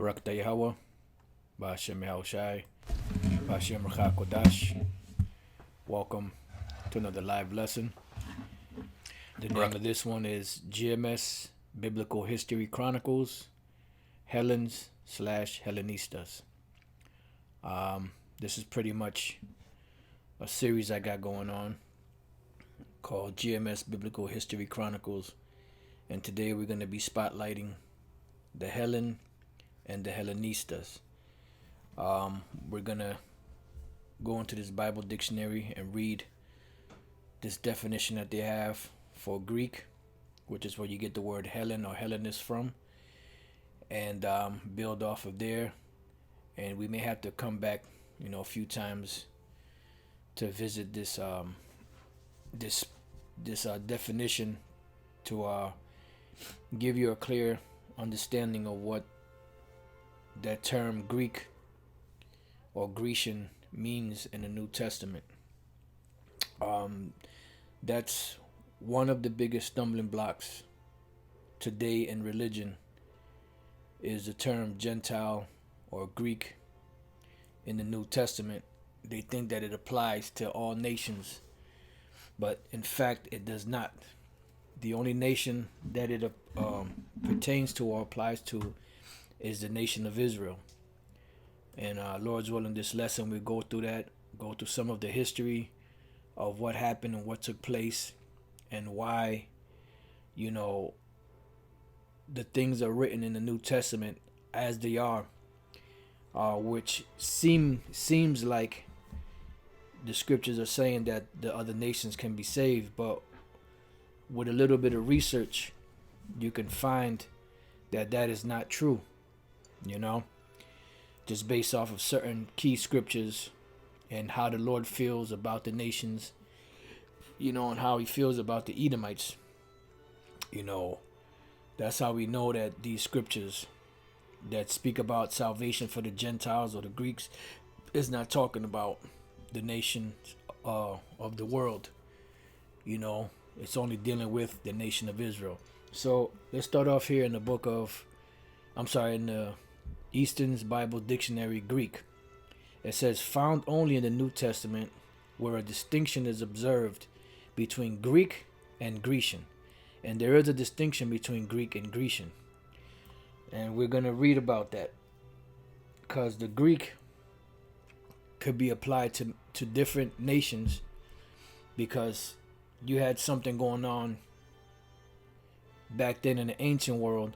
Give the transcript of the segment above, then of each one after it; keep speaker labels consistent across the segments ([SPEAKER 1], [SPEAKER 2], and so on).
[SPEAKER 1] Barak Yahweh, Bashem Yahushai, Bashem Kodash. Welcome to another live lesson. The name of this one is GMS Biblical History Chronicles, Hellenes / Hellenistas. This is pretty much a series I got going on called GMS Biblical History Chronicles, and today we're going to be spotlighting the Hellen and the Hellenistas. We're going to go into this Bible dictionary and read this definition that they have for Greek, which is where you get the word Hellen or Hellenist from, and build off of there. And we may have to come back, a few times to visit this definition to give you a clear understanding of what that term Greek or Grecian means in the New Testament. That's one of the biggest stumbling blocks today in religion, is the term Gentile or Greek in the New Testament. They think that it applies to all nations, but in fact it does not. The only nation that it pertains to or applies to is the nation of Israel. And Lord's willing, this lesson we go through some of the history of what happened and what took place, and why the things are written in the New Testament as they are, which seems like the scriptures are saying that the other nations can be saved, but with a little bit of research you can find that is not true, just based off of certain key scriptures and how the Lord feels about the nations, and how he feels about the Edomites. That's how we know that these scriptures that speak about salvation for the Gentiles or the Greeks is not talking about the nations of the world. It's only dealing with the nation of Israel. So let's start off here in the in the Easton's Bible Dictionary Greek. It says, found only in the New Testament, where a distinction is observed between Greek and Grecian. And there is a distinction between Greek and Grecian. And we're going to read about that, because the Greek could be applied to different nations, because you had something going on back then in the ancient world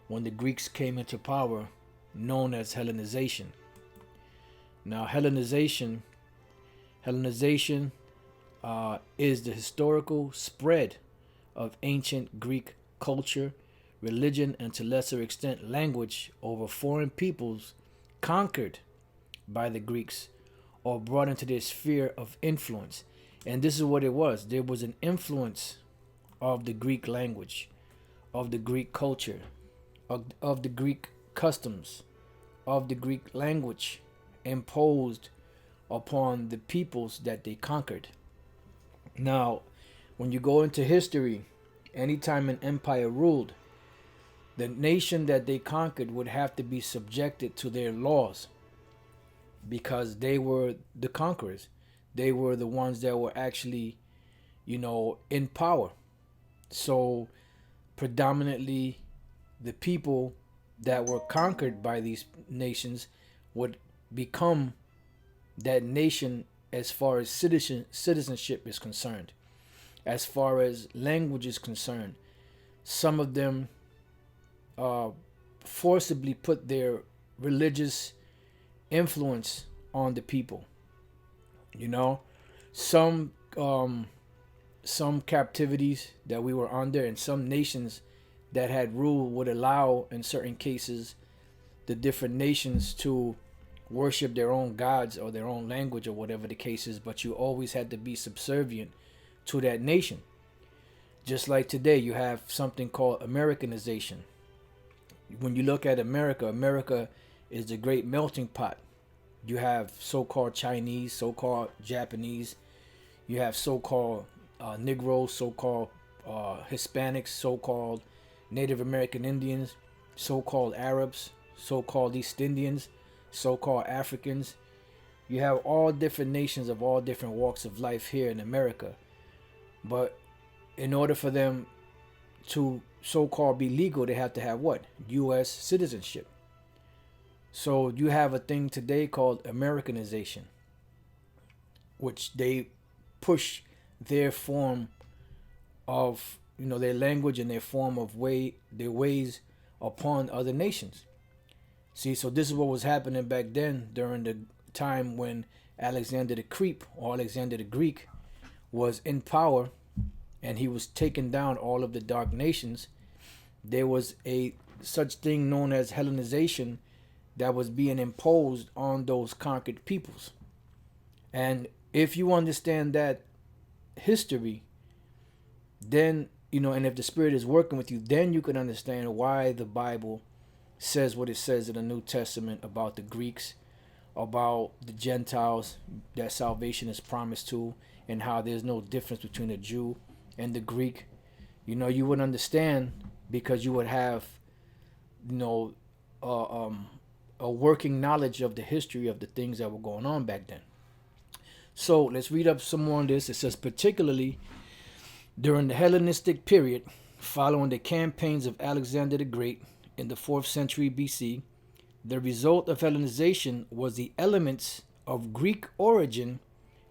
[SPEAKER 1] when the Greeks came into power, known as Hellenization. Now, Hellenization is the historical spread of ancient Greek culture, religion, and to lesser extent language over foreign peoples conquered by the Greeks or brought into their sphere of influence. And this is what it was. There was an influence of the Greek language, of the Greek culture, of the Greek customs, of the Greek language imposed upon the peoples that they conquered. Now, when you go into history, anytime an empire ruled, the nation that they conquered would have to be subjected to their laws, because they were the conquerors. They were the ones that were actually, in power. So predominantly the people that were conquered by these nations would become that nation as far as citizenship is concerned, as far as language is concerned. Some of them forcibly put their religious influence on the people. Some captivities that we were under, and some nations that had rule would allow, in certain cases, the different nations to worship their own gods or their own language or whatever the case is, but you always had to be subservient to that nation. Just like today, you have something called Americanization. When you look at America, America is the great melting pot. You have so-called Chinese, so-called Japanese. You have so-called Negros, so-called Hispanics, so-called Native American Indians, so-called Arabs, so-called East Indians, so-called Africans. You have all different nations of all different walks of life here in America. But in order for them to so-called be legal, they have to have what? U.S. citizenship. So you have a thing today called Americanization, which they push their form of, their language and their form of their ways upon other nations. See, so this is what was happening back then during the time when Alexander the Creep or Alexander the Greek was in power, and he was taking down all of the dark nations. There was a such thing known as Hellenization that was being imposed on those conquered peoples. And if you understand that history, then, and if the Spirit is working with you, then you can understand why the Bible says what it says in the New Testament about the Greeks, about the Gentiles that salvation is promised to, and how there's no difference between a Jew and the Greek. You would understand because you would have, a working knowledge of the history of the things that were going on back then. So let's read up some more on this. It says, particularly during the Hellenistic period, following the campaigns of Alexander the Great in the 4th century BC, the result of Hellenization was the elements of Greek origin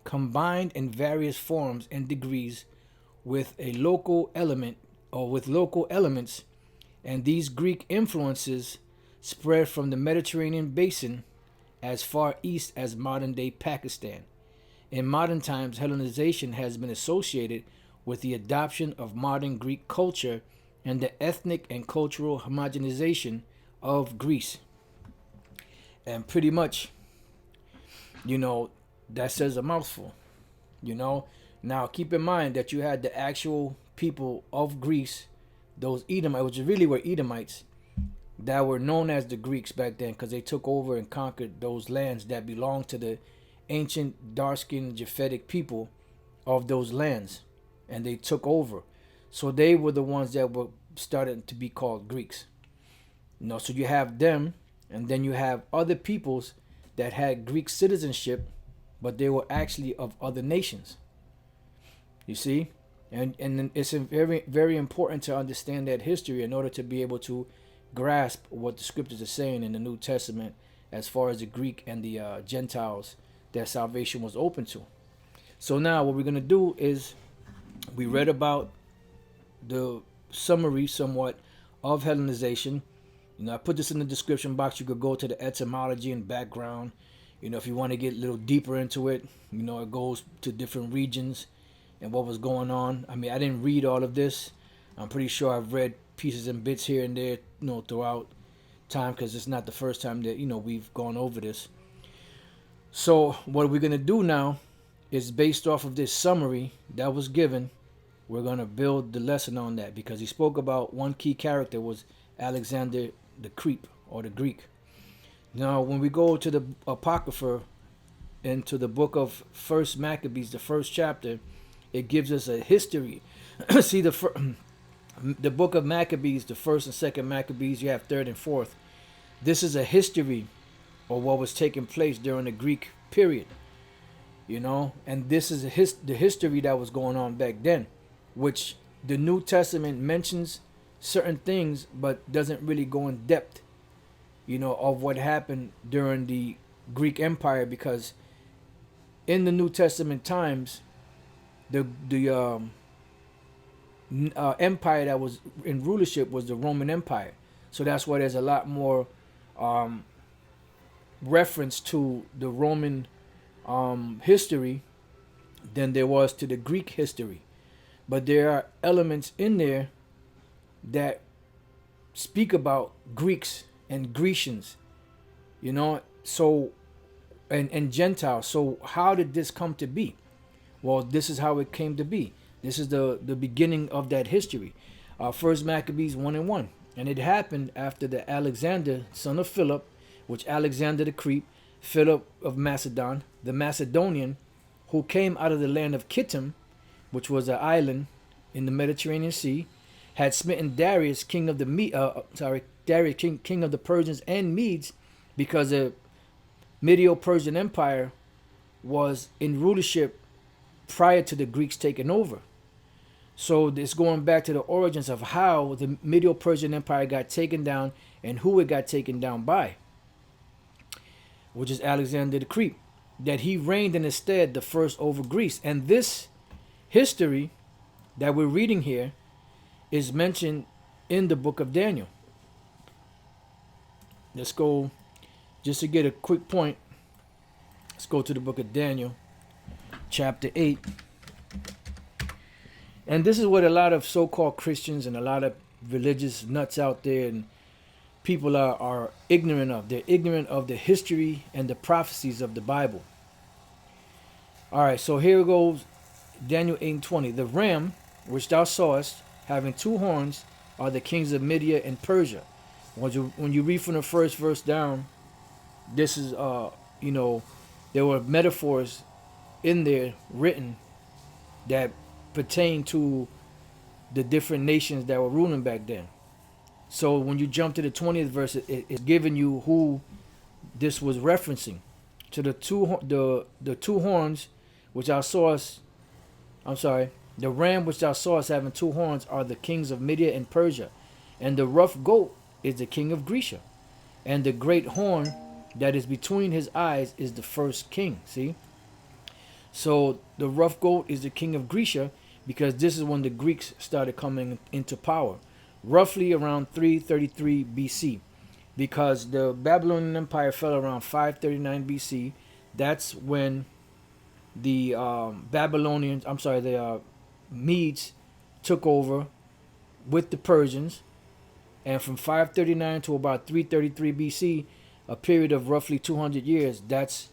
[SPEAKER 1] combined in various forms and degrees with a local element or with local elements, and these Greek influences spread from the Mediterranean basin as far east as modern-day Pakistan. In modern times, Hellenization has been associated with the adoption of modern Greek culture and the ethnic and cultural homogenization of Greece. And pretty much, that says a mouthful. Now keep in mind that you had the actual people of Greece, those Edomites, which really were Edomites, that were known as the Greeks back then because they took over and conquered those lands that belonged to the ancient dark-skinned Japhetic people of those lands, and they took over. So they were the ones that were starting to be called Greeks. So you have them, and then you have other peoples that had Greek citizenship, but they were actually of other nations. You see? And it's very, very important to understand that history in order to be able to grasp what the scriptures are saying in the New Testament as far as the Greek and the Gentiles that salvation was open to. So now what we're going to do is we read about the summary somewhat of Hellenization. I put this in the description box. You could go to the etymology and background. If you want to get a little deeper into it, it goes to different regions and what was going on. I didn't read all of this. I'm pretty sure I've read pieces and bits here and there, throughout time, because it's not the first time that, we've gone over this. So what we're going to do now is, based off of this summary that was given, we're going to build the lesson on that, because he spoke about one key character was Alexander the Creep or the Greek. Now, when we go to the Apocrypha into the book of First Maccabees, the first chapter, it gives us a history. See, the book of Maccabees, the first and second Maccabees, you have third and fourth. This is a history of what was taking place during the Greek period, and this is the history that was going on back then, which the New Testament mentions certain things but doesn't really go in depth, of what happened during the Greek Empire, because in the New Testament times, the empire that was in rulership was the Roman Empire. So that's why there's a lot more reference to the Roman history than there was to the Greek history. But there are elements in there that speak about Greeks and Grecians, so and Gentiles. So how did this come to be? Well, this is how it came to be. This is the beginning of that history. First Maccabees 1:1. And it happened after the Alexander, son of Philip, which Alexander the Creep, Philip of Macedon, the Macedonian, who came out of the land of Kittim, which was an island in the Mediterranean Sea, had smitten Darius, king of the Darius, king of the Persians and Medes, because the Medo-Persian Empire was in rulership prior to the Greeks taking over. So it's going back to the origins of how the Medo-Persian Empire got taken down and who it got taken down by, which is Alexander the Great, that he reigned in his stead the first over Greece. And this history that we're reading here is mentioned in the book of Daniel. Let's go, just to get a quick point, let's go to the book of Daniel, chapter 8. And this is what a lot of so-called Christians and a lot of religious nuts out there and people are ignorant of. They're ignorant of the history and the prophecies of the Bible. All right, so here goes Daniel 8:20. The ram which thou sawest, having two horns, are the kings of Media and Persia. When you read from the first verse down, this is, there were metaphors in there written that pertain to the different nations that were ruling back then. So when you jump to the 20th verse, it's giving you who this was referencing. To the two horns which thou sawest, the ram which thou sawest having two horns are the kings of Media and Persia, and the rough goat is the king of Grecia, and the great horn that is between his eyes is the first king. See? So the rough goat is the king of Grecia, because this is when the Greeks started coming into power, roughly around 333 BC, because the Babylonian Empire fell around 539 BC. That's when the the Medes took over with the Persians, and from 539 to about 333 BC, a period of roughly 200 years, that's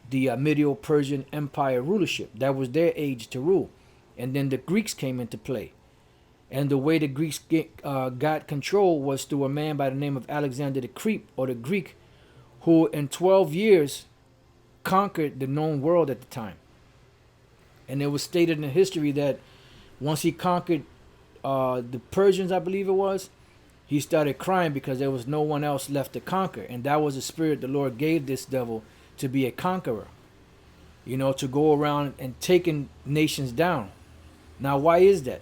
[SPEAKER 1] the Medo-Persian Empire rulership. That was their age to rule. And then the Greeks came into play. And the way the Greeks got control was through a man by the name of Alexander the Great, or the Greek, who in 12 years conquered the known world at the time. And it was stated in history that once he conquered the Persians, I believe it was, he started crying because there was no one else left to conquer. And that was the spirit the Lord gave this devil, to be a conqueror, to go around and taking nations down. Now, why is that?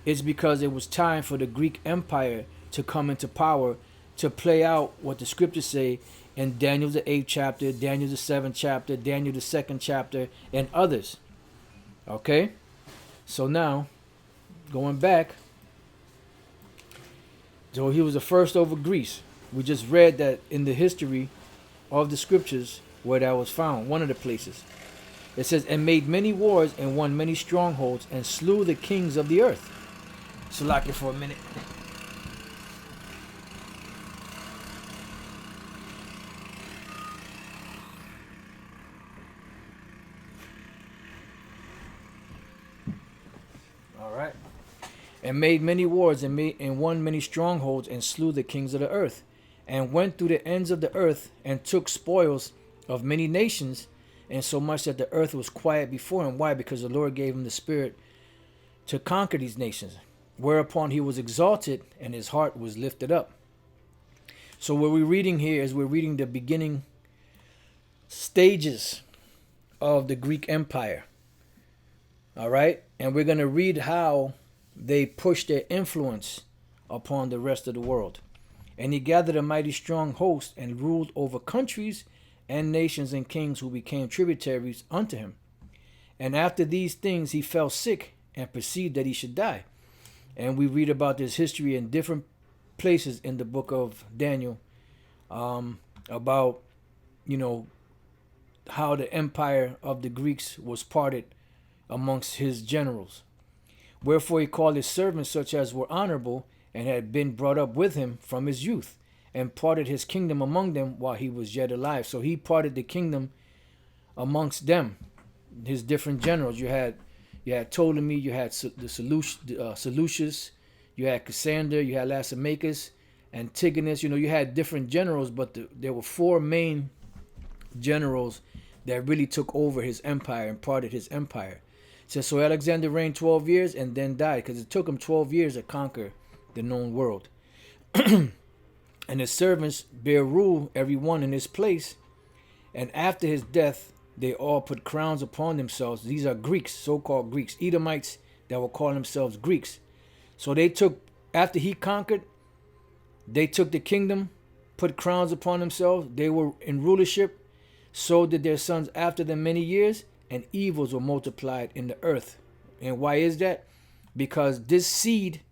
[SPEAKER 1] It's because it was time for the Greek Empire to come into power, to play out what the scriptures say in Daniel the 8th chapter, Daniel the 7th chapter, Daniel the 2nd chapter, and others. Okay? So now, going back, so he was the first over Greece. We just read that in the history of the scriptures where that was found, one of the places. It says, and made many wars and won many strongholds and slew the kings of the earth. So lock it for a minute. All right. And made many wars and won many strongholds and slew the kings of the earth, and went through the ends of the earth and took spoils of many nations, and so much that the earth was quiet before him. Why? Because the Lord gave him the spirit to conquer these nations, whereupon he was exalted and his heart was lifted up. So what we're reading here is we're reading the beginning stages of the Greek Empire. All right? And we're going to read how they pushed their influence upon the rest of the world. And he gathered a mighty strong host and ruled over countries and nations and kings who became tributaries unto him. And after these things he fell sick and perceived that he should die. And we read about this history in different places in the book of Daniel, about, how the empire of the Greeks was parted amongst his generals. Wherefore he called his servants such as were honorable and had been brought up with him from his youth, and parted his kingdom among them while he was yet alive. So he parted the kingdom amongst them, his different generals. You had Ptolemy, you had Seleucus, you had Cassander, you had Lysimachus, Antigonus. You had different generals, but there were four main generals that really took over his empire and parted his empire. It says, so Alexander reigned 12 years and then died, because it took him 12 years to conquer the known world. and his servants bear rule, every one in his place. And after his death, they all put crowns upon themselves. These are Greeks, so-called Greeks, Edomites that will call themselves Greeks. So they took, after he conquered, they took the kingdom, put crowns upon themselves. They were in rulership. So did their sons after them many years, and evils were multiplied in the earth. And why is that? Because this seed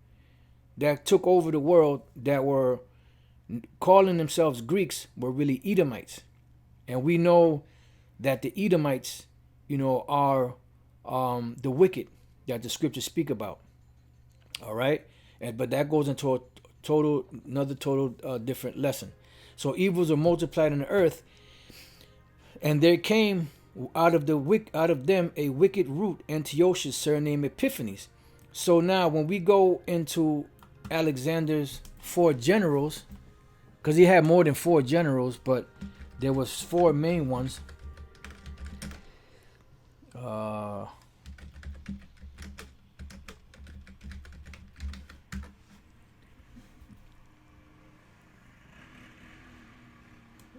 [SPEAKER 1] that took over the world, that were calling themselves Greeks, were really Edomites. And we know that the Edomites, are the wicked that the scriptures speak about. All right, but that goes into another total different lesson. So evils are multiplied in the earth, and there came out of them a wicked root, Antiochus, surnamed Epiphanes. So now, when we go into Alexander's 4 generals, because he had more than 4 generals, but there was 4 main ones.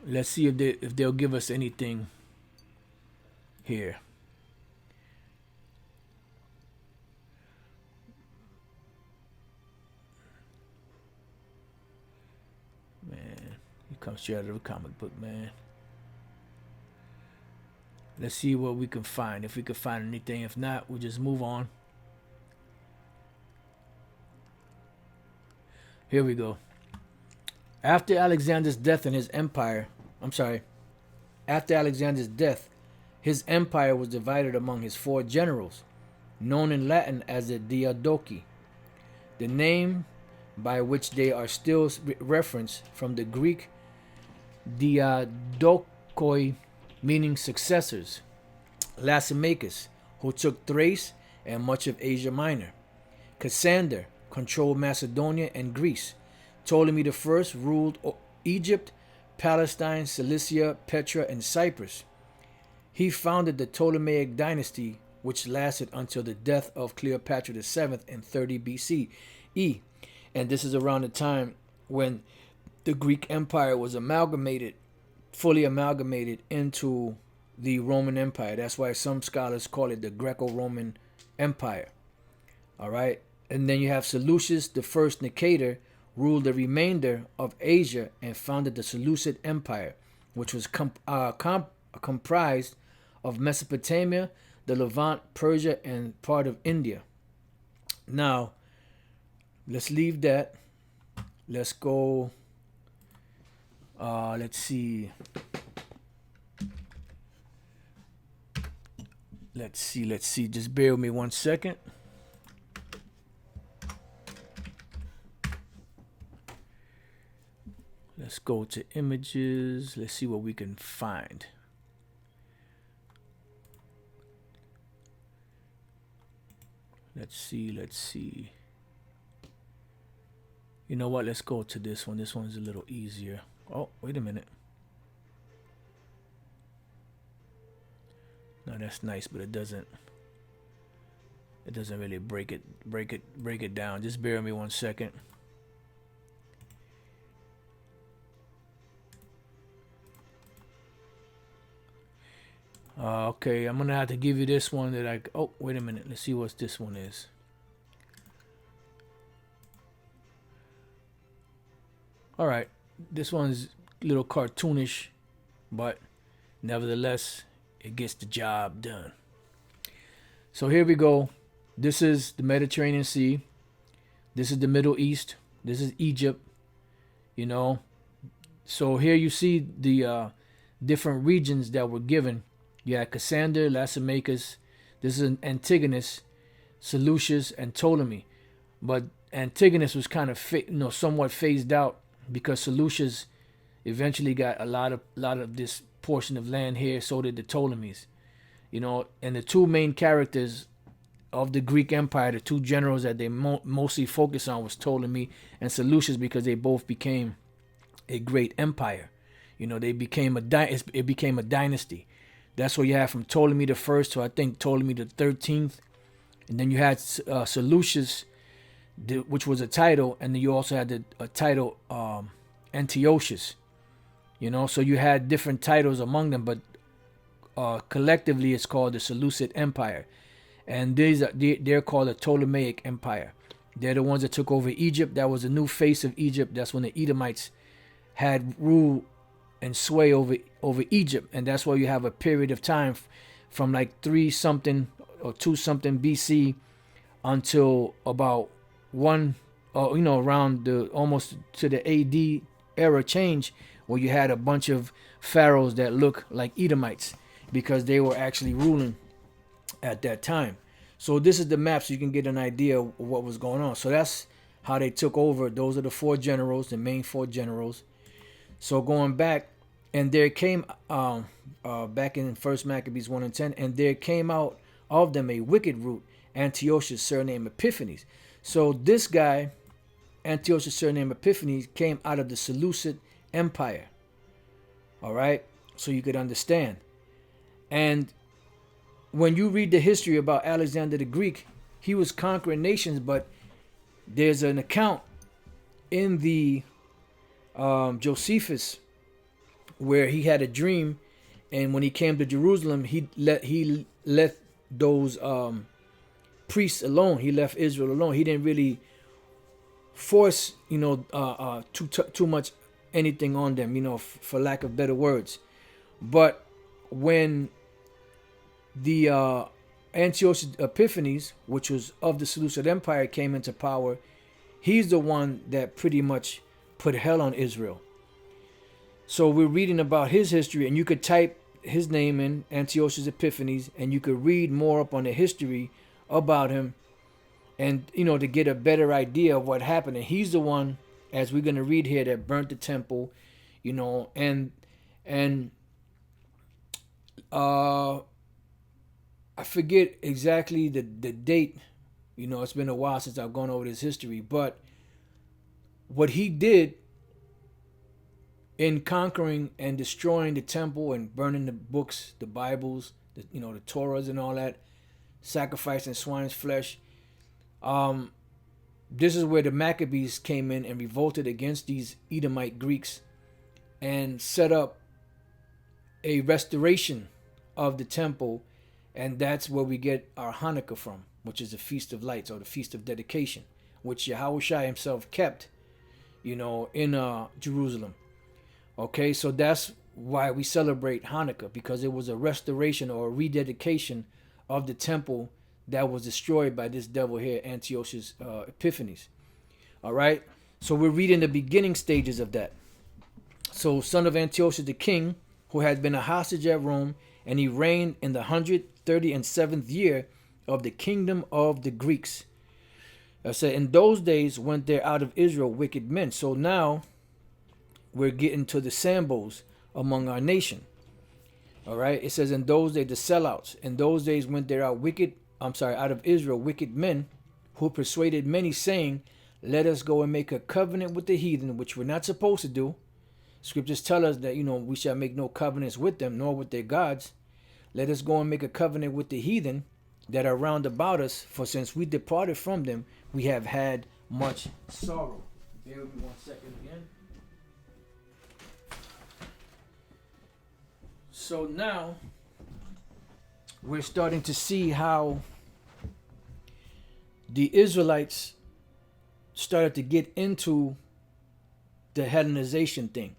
[SPEAKER 1] Let's see if they'll give us anything here. Man, he comes straight out of a comic book, man. Let's see what we can find. If we can find anything. If not, we'll just move on. Here we go. After Alexander's death and his empire, after Alexander's death, his empire was divided among his 4 generals, known in Latin as the Diadochi, the name by which they are still referenced from the Greek diadokoi, meaning successors. Lysimachus, who took Thrace and much of Asia Minor. Cassander controlled Macedonia and Greece. Ptolemy I ruled Egypt, Palestine, Cilicia, Petra, and Cyprus. He founded the Ptolemaic dynasty, which lasted until the death of Cleopatra VII in 30 BCE. And this is around the time when the Greek Empire was fully amalgamated into the Roman Empire. That's why some scholars call it the Greco-Roman Empire. All right. And then you have Seleucus I Nicator, ruled the remainder of Asia and founded the Seleucid Empire, which was comprised of Mesopotamia, the Levant, Persia, and part of India. Now, let's leave that. Let's go. Let's see. Let's see. Just bear with me 1 second. Let's go to images. Let's see what we can find. Let's see. You know what? Let's go to this one. This one's a little easier. Oh, wait a minute. No, that's nice, but it doesn't really break it down. Just bear with me 1 second. Okay, I'm gonna have to give you this one that oh, wait a minute. Let's see what this one is. All right, this one's a little cartoonish, but nevertheless, it gets the job done. So here we go. This is the Mediterranean Sea. This is the Middle East. This is Egypt. So here you see the different regions that were given. You had Cassander, Lysimachus. This is Antigonus, Seleucus, and Ptolemy. But Antigonus was kind of somewhat phased out because Seleucus eventually got a lot of this portion of land here. So did the Ptolemies. And the 2 main characters of the Greek Empire, the 2 generals that they mostly focused on, was Ptolemy and Seleucus, because they both became a great empire. They became it became a dynasty. That's what you have from Ptolemy the First to I think Ptolemy the 13th, and then you had Seleucus, which was a title, and then you also had a title Antiochus. So you had different titles among them, but collectively it's called the Seleucid Empire. And they're called the Ptolemaic Empire. They're the ones that took over Egypt. That was the new face of Egypt. That's when the Edomites had rule and sway over Egypt. And that's why you have a period of time from like 3 something or 2 something BC until about around almost to the AD era change, where you had a bunch of pharaohs that look like Edomites because they were actually ruling at that time. So this is the map so you can get an idea of what was going on. So that's how they took over. Those are the 4 generals, the main 4 generals. So going back, and there came back in 1 Maccabees 1 and 10, and there came out of them a wicked root, Antiochus, surnamed Epiphanes. So this guy, Antiochus, surnamed Epiphanes, came out of the Seleucid Empire. All right, so you could understand. And when you read the history about Alexander the Greek, he was conquering nations, but there's an account in the Josephus where he had a dream, and when he came to Jerusalem, he left those priests alone. He left Israel alone. He didn't really force too much anything on them, for lack of better words. But when the Antiochus Epiphanes, which was of the Seleucid Empire, came into power, he's the one that pretty much put hell on Israel. So we're reading about his history, and you could type his name in, Antiochus Epiphanes, and you could read more up on the history about him, and to get a better idea of what happened. And he's the one, as we're going to read here, that burnt the temple, and I forget exactly the date. It's been a while since I've gone over this history, but what he did in conquering and destroying the temple and burning the books, the Bibles, the Torahs and all that, sacrificing swine's flesh, this is where the Maccabees came in and revolted against these Edomite Greeks and set up a restoration of the temple. And that's where we get our Hanukkah from, which is the Feast of Lights, or the Feast of Dedication, which Yahushua himself kept, in Jerusalem. Okay, so that's why we celebrate Hanukkah, because it was a restoration or a rededication of the temple that was destroyed by this devil here, Antiochus Epiphanes. All right, so we're reading the beginning stages of that. So, son of Antiochus the king, who had been a hostage at Rome, and he reigned in the 137th year of the kingdom of the Greeks. I said, in those days went there out of Israel wicked men. So now we're getting to the Sambos among our nation. All right. It says, in those days, the sellouts. In those days went there out out of Israel wicked men, who persuaded many, saying, let us go and make a covenant with the heathen, which we're not supposed to do. Scriptures tell us that, we shall make no covenants with them, nor with their gods. Let us go and make a covenant with the heathen that are round about us, for since we departed from them, we have had much sorrow. Bear with me 1 second again. So now we're starting to see how the Israelites started to get into the Hellenization thing,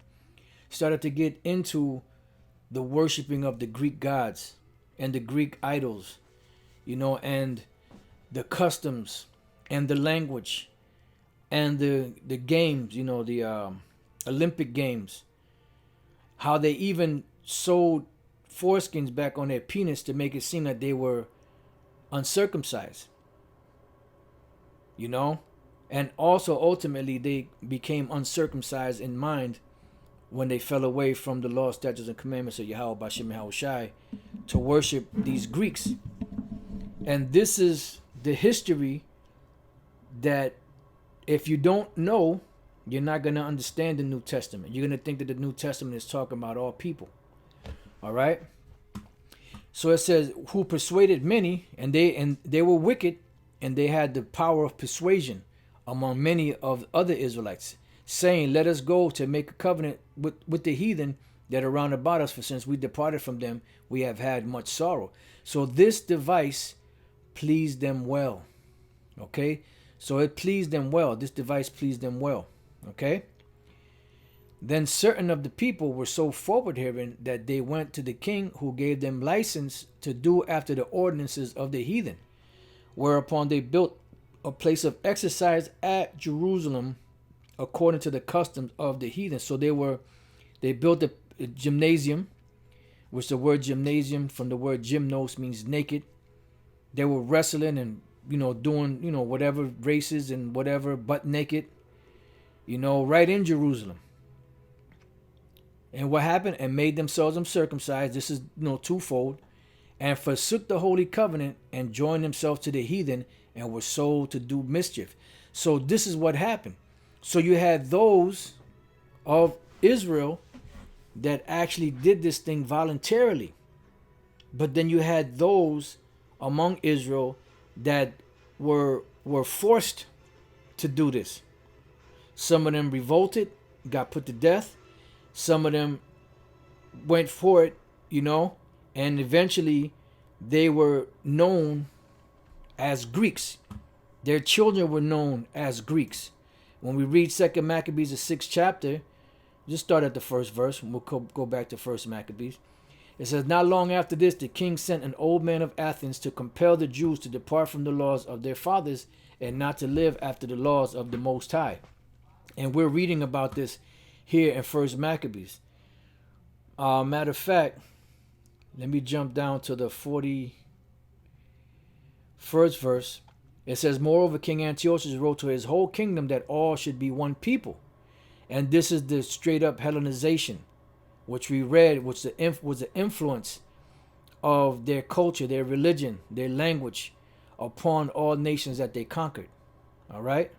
[SPEAKER 1] started to get into the worshiping of the Greek gods and the Greek idols, and the customs and the language and the games, the Olympic games, how they even sewed foreskins back on their penis to make it seem like they were uncircumcised, and also ultimately they became uncircumcised in mind when they fell away from the law, statutes, and commandments of Yahweh Bashem Yahushai to worship these Greeks. And this is the history that if you don't know, you're not going to understand the New Testament. You're going to think that the New Testament is talking about all people. All right? So it says, who persuaded many, and they were wicked, and they had the power of persuasion among many of other Israelites. saying, let us go to make a covenant with the heathen that are round about us, for since we departed from them, we have had much sorrow. So this device pleased them well. Okay? So it pleased them well. This device pleased them well. Okay? Then certain of the people were so forward herein that they went to the king, who gave them license to do after the ordinances of the heathen. Whereupon they built a place of exercise at Jerusalem according to the customs of the heathen. So they built a gymnasium, which the word gymnasium from the word gymnos means naked. They were wrestling and, doing, whatever races and whatever, butt naked, right in Jerusalem. And what happened? And made themselves uncircumcised. This is, twofold. And forsook the holy covenant and joined themselves to the heathen and were sold to do mischief. So this is what happened. So you had those of Israel that actually did this thing voluntarily. But then you had those among Israel that were forced to do this. Some of them revolted, got put to death. Some of them went for it, and eventually they were known as Greeks. Their children were known as Greeks. When we read 2 Maccabees, the 6th chapter, just start at the first verse, and we'll go back to 1 Maccabees. It says, not long after this, the king sent an old man of Athens to compel the Jews to depart from the laws of their fathers and not to live after the laws of the Most High. And we're reading about this here in 1 Maccabees. Matter of fact, let me jump down to the 41st verse. It says, moreover, King Antiochus wrote to his whole kingdom that all should be one people. And this is the straight up Hellenization, which we read, which was the influence of their culture, their religion, their language upon all nations that they conquered. All right.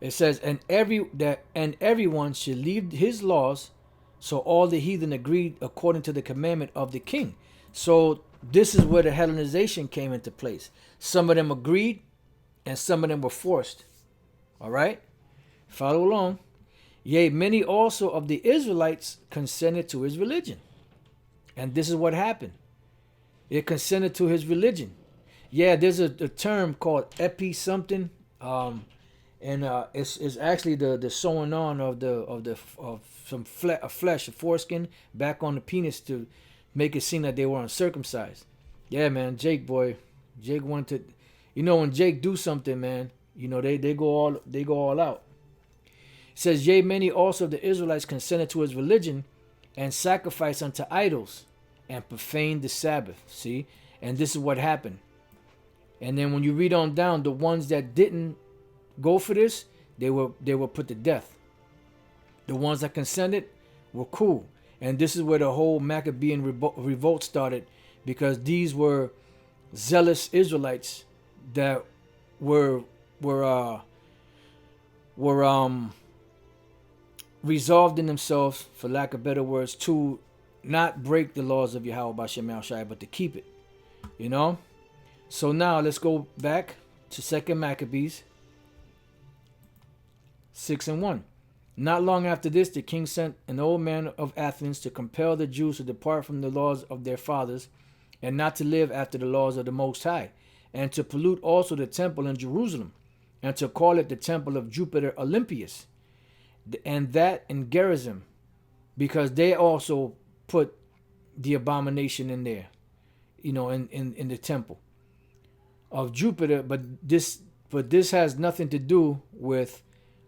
[SPEAKER 1] It says, and everyone should leave his laws. So all the heathen agreed according to the commandment of the king. So this is where the Hellenization came into place. Some of them agreed and some of them were forced. All right. Follow along. Yea, many also of the Israelites consented to his religion. And this is what happened. It consented to his religion. Yeah, there's a term called epi something. It's actually the sewing on of some flesh, a foreskin, back on the penis to make it seem that they were uncircumcised. Yeah, man, Jake wanted to, when Jake do something, man, they go all out. It says, yea, many also of the Israelites consented to his religion and sacrificed unto idols and profaned the Sabbath. See, and this is what happened. And then when you read on down, the ones that didn't go for this, they were put to death. The ones that consented were cool. And this is where the whole Maccabean revolt started, because these were zealous Israelites that were resolved in themselves, for lack of better words, to not break the laws of Yahweh B'Shem Yahushai, but to keep it. So now let's go back to 2 Maccabees 6:1. Not long after this, the king sent an old man of Athens to compel the Jews to depart from the laws of their fathers and not to live after the laws of the Most High, and to pollute also the temple in Jerusalem, and to call it the temple of Jupiter Olympius, and that in Gerizim, because they also put the abomination in there, in the temple of Jupiter. But this has nothing to do with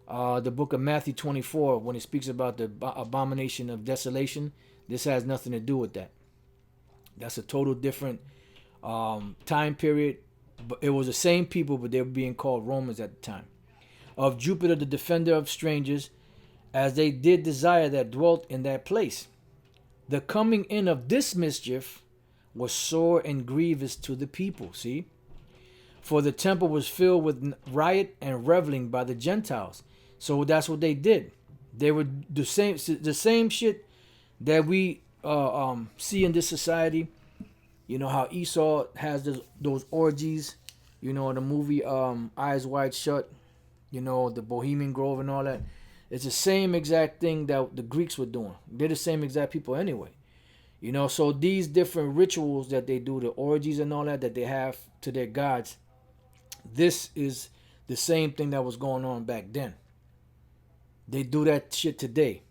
[SPEAKER 1] the book of Matthew 24, when it speaks about the abomination of desolation. This has nothing to do with that. That's a total different time period. But it was the same people, but they were being called Romans at the time. Of Jupiter, the defender of strangers, as they did desire that dwelt in that place. The coming in of this mischief was sore and grievous to the people. See? For the temple was filled with riot and reveling by the Gentiles. So that's what they did. They were the same shit that we see in this society. How Esau has those orgies, in the movie Eyes Wide Shut, the Bohemian Grove and all that. It's the same exact thing that the Greeks were doing. They're the same exact people anyway. So these different rituals that they do, the orgies and all that they have to their gods, this is the same thing that was going on back then. They do that shit today,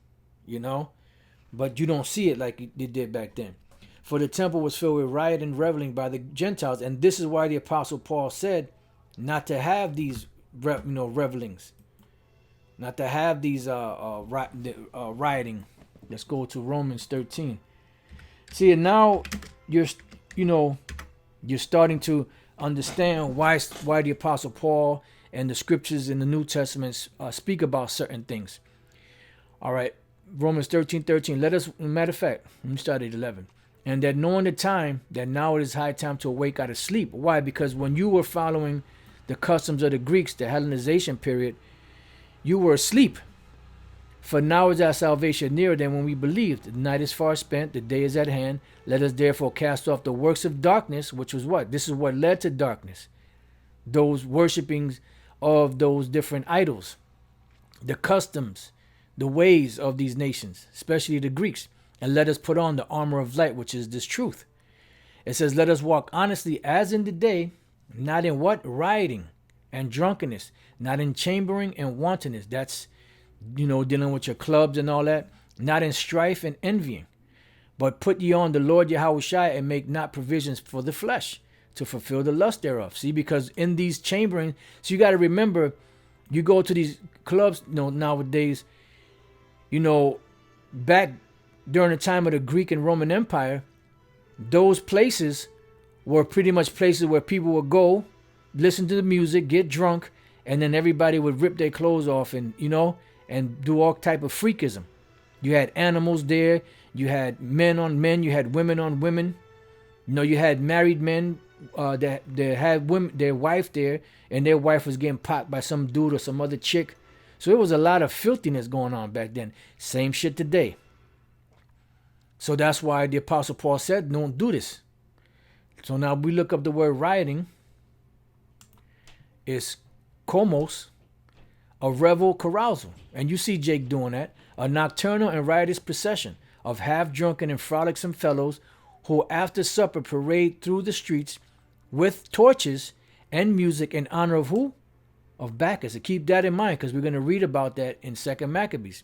[SPEAKER 1] but you don't see it like they did back then. For the temple was filled with riot and reveling by the Gentiles, and this is why the Apostle Paul said not to have these, revelings, not to have these rioting. Let's go to Romans 13. See, and now you're starting to understand why the Apostle Paul and the scriptures in the New Testament speak about certain things. All right, Romans 13:13. Matter of fact, let me start at 11. And that knowing the time, that now it is high time to awake out of sleep. Why? Because when you were following the customs of the Greeks, the Hellenization period, you were asleep. For now is our salvation nearer than when we believed. The night is far spent, the day is at hand. Let us therefore cast off the works of darkness, which was what? This is what led to darkness. Those worshipings of those different idols, the customs, the ways of these nations, especially the Greeks. And let us put on the armor of light, which is this truth. It says, let us walk honestly as in the day, not in what? Rioting and drunkenness, not in chambering and wantonness. That's, dealing with your clubs and all that. Not in strife and envying. But put ye on the Lord Yahushua and make not provisions for the flesh to fulfill the lust thereof. See, because in these chambering, so you got to remember, you go to these clubs nowadays, back during the time of the Greek and Roman Empire, those places were pretty much places where people would go, listen to the music, get drunk, and then everybody would rip their clothes off and do all type of freakism. You had animals there, you had men on men, you had women on women. You had married men that had their wife there, and their wife was getting popped by some dude or some other chick. So it was a lot of filthiness going on back then. Same shit today. So that's why the Apostle Paul said, don't do this. So now we look up the word rioting. It's komos, a revel carousal. And you see Jake doing that. A nocturnal and riotous procession of half-drunken and frolicsome fellows who after supper parade through the streets with torches and music in honor of who? Of Bacchus. So keep that in mind, because we're going to read about that in 2 Maccabees.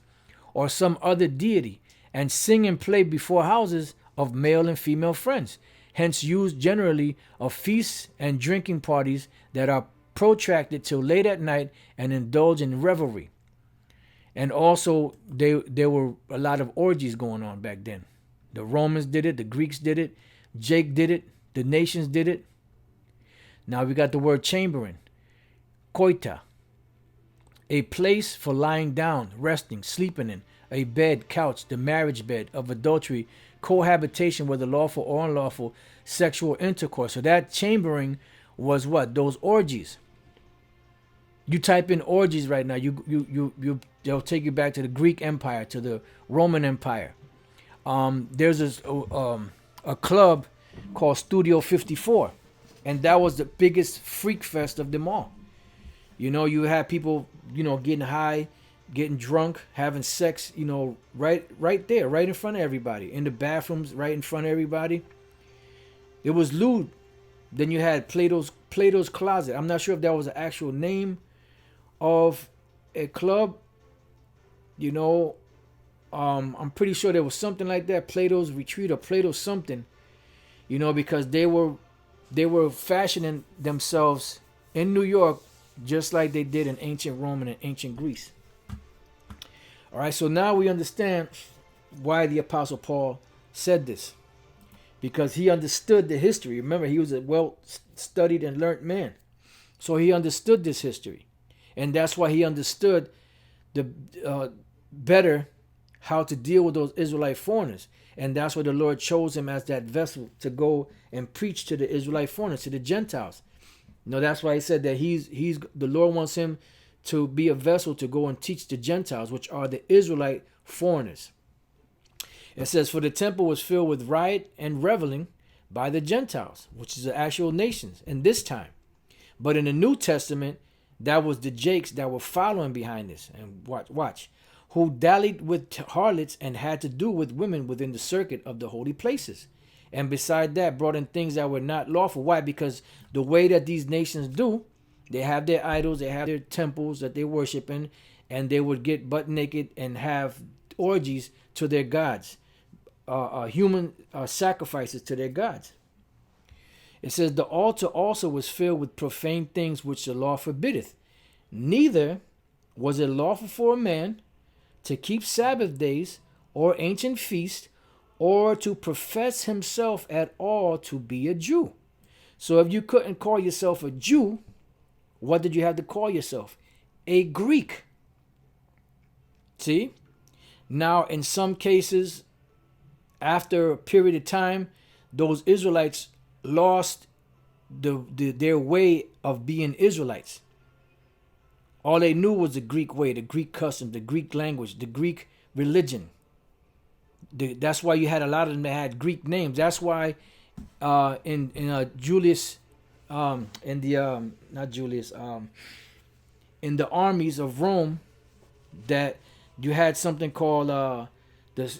[SPEAKER 1] Or some other deity, and sing and play before houses of male and female friends, hence used generally of feasts and drinking parties that are protracted till late at night and indulge in revelry. And also there were a lot of orgies going on back then. The Romans did it, the Greeks did it, Jake did it, the nations did it. Now we got the word chambering, koita, a place for lying down, resting, sleeping in, a bed, couch, the marriage bed of adultery, cohabitation, whether lawful or unlawful, sexual intercourse. So that chambering was what? Those orgies. You type in orgies right now, they'll take you back to the Greek Empire, to the Roman Empire. There's a club called Studio 54, and that was the biggest freak fest of them all. You had people, getting high, getting drunk, having sex, right there, right in front of everybody, in the bathrooms, right in front of everybody. It was lewd. Then you had Plato's Closet. I'm not sure if that was the actual name of a club. I'm pretty sure there was something like that, Plato's Retreat or Plato's something. Because they were fashioning themselves in New York just like they did in ancient Rome and in ancient Greece. All right, so now we understand why the Apostle Paul said this. Because he understood the history. Remember, he was a well-studied and learned man. So he understood this history. And that's why he understood better how to deal with those Israelite foreigners. And that's why the Lord chose him as that vessel to go and preach to the Israelite foreigners, to the Gentiles. That's why he said that the Lord wants him to be a vessel to go and teach the Gentiles, which are the Israelite foreigners. It says, for the temple was filled with riot and reveling by the Gentiles, which is the actual nations in this time. But in the New Testament, That was the Jakes that were following behind this. And watch. Who dallied with harlots and had to do with women within the circuit of the holy places. And beside that, brought in things that were not lawful. Why? Because the way that these nations do, they have their idols, they have their temples that they worship in, and they would get butt naked and have orgies to their gods, human sacrifices to their gods. It says, the altar also was filled with profane things which the law forbiddeth. Neither was it lawful for a man to keep Sabbath days or ancient feasts, or to profess himself at all to be a Jew. So if you couldn't call yourself a Jew, what did you have to call yourself? A Greek. See? Now, in some cases, after a period of time, those Israelites lost their way of being Israelites. All they knew was the Greek way, the Greek customs, the Greek language, the Greek religion. That's why you had a lot of them that had Greek names. That's why in Julius, in the armies of Rome, that you had something called the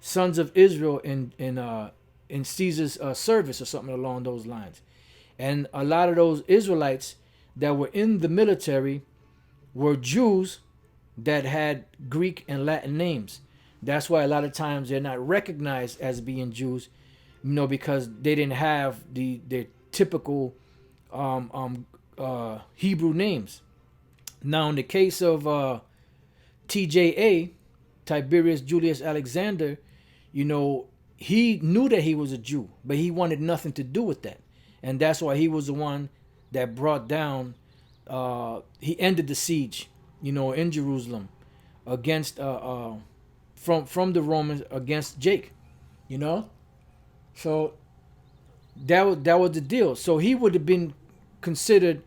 [SPEAKER 1] sons of Israel in Caesar's service or something along those lines. And a lot of those Israelites that were in the military were Jews that had Greek and Latin names. That's why a lot of times they're not recognized as being Jews, because they didn't have their typical Hebrew names. Now, in the case of TJA, Tiberius Julius Alexander, he knew that he was a Jew, but he wanted nothing to do with that. And that's why he was the one that brought down, he ended the siege, in Jerusalem against, from the Romans against Jake, So that was the deal. So he would have been considered,